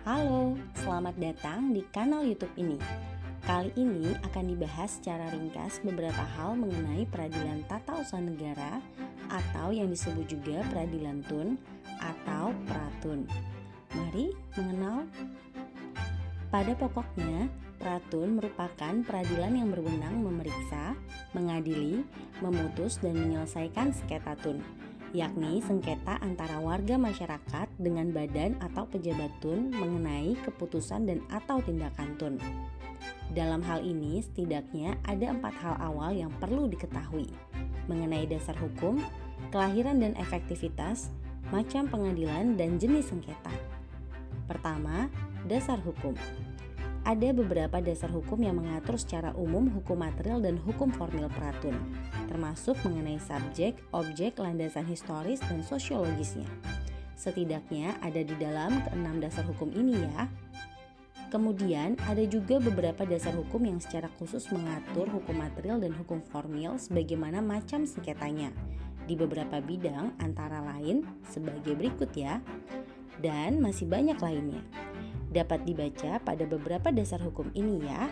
Halo, selamat datang di kanal YouTube ini. Kali ini akan dibahas secara ringkas beberapa hal mengenai peradilan tata usaha negara atau yang disebut juga peradilan tun atau pratun. Mari mengenal. Pada pokoknya, pratun merupakan peradilan yang berwenang memeriksa, mengadili, memutus dan menyelesaikan sengketa tun, yakni sengketa antara warga masyarakat dengan badan atau pejabat tun mengenai keputusan dan atau tindakan tun. Dalam hal ini setidaknya ada 4 hal awal yang perlu diketahui mengenai dasar hukum, kelahiran dan efektivitas, macam pengadilan dan jenis sengketa. Pertama, dasar hukum. Ada beberapa dasar hukum yang mengatur secara umum hukum material dan hukum formil pratun, termasuk mengenai subjek, objek, landasan historis, dan sosiologisnya. Setidaknya ada di dalam ke-6 dasar hukum ini ya. Kemudian ada juga beberapa dasar hukum yang secara khusus mengatur hukum material dan hukum formil sebagaimana macam sengketanya di beberapa bidang antara lain sebagai berikut ya. Dan masih banyak lainnya. Dapat dibaca pada beberapa dasar hukum ini ya.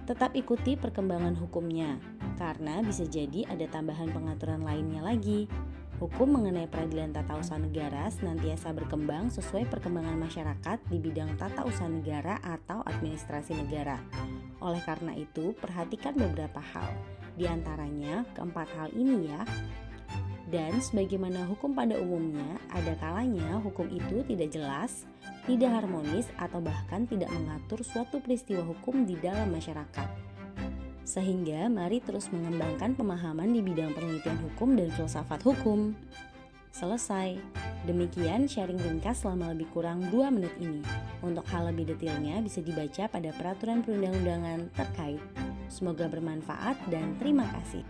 Tetap ikuti perkembangan hukumnya, karena bisa jadi ada tambahan pengaturan lainnya lagi. Hukum mengenai peradilan tata usaha negara senantiasa berkembang sesuai perkembangan masyarakat di bidang tata usaha negara atau administrasi negara. Oleh karena itu, perhatikan beberapa hal. Di antaranya, keempat hal ini ya. Dan sebagaimana hukum pada umumnya, ada kalanya hukum itu tidak jelas, tidak harmonis, atau bahkan tidak mengatur suatu peristiwa hukum di dalam masyarakat. Sehingga mari terus mengembangkan pemahaman di bidang penelitian hukum dan filsafat hukum. Selesai. Demikian sharing ringkas selama lebih kurang 2 menit ini. Untuk hal lebih detailnya bisa dibaca pada peraturan perundang-undangan terkait. Semoga bermanfaat dan terima kasih.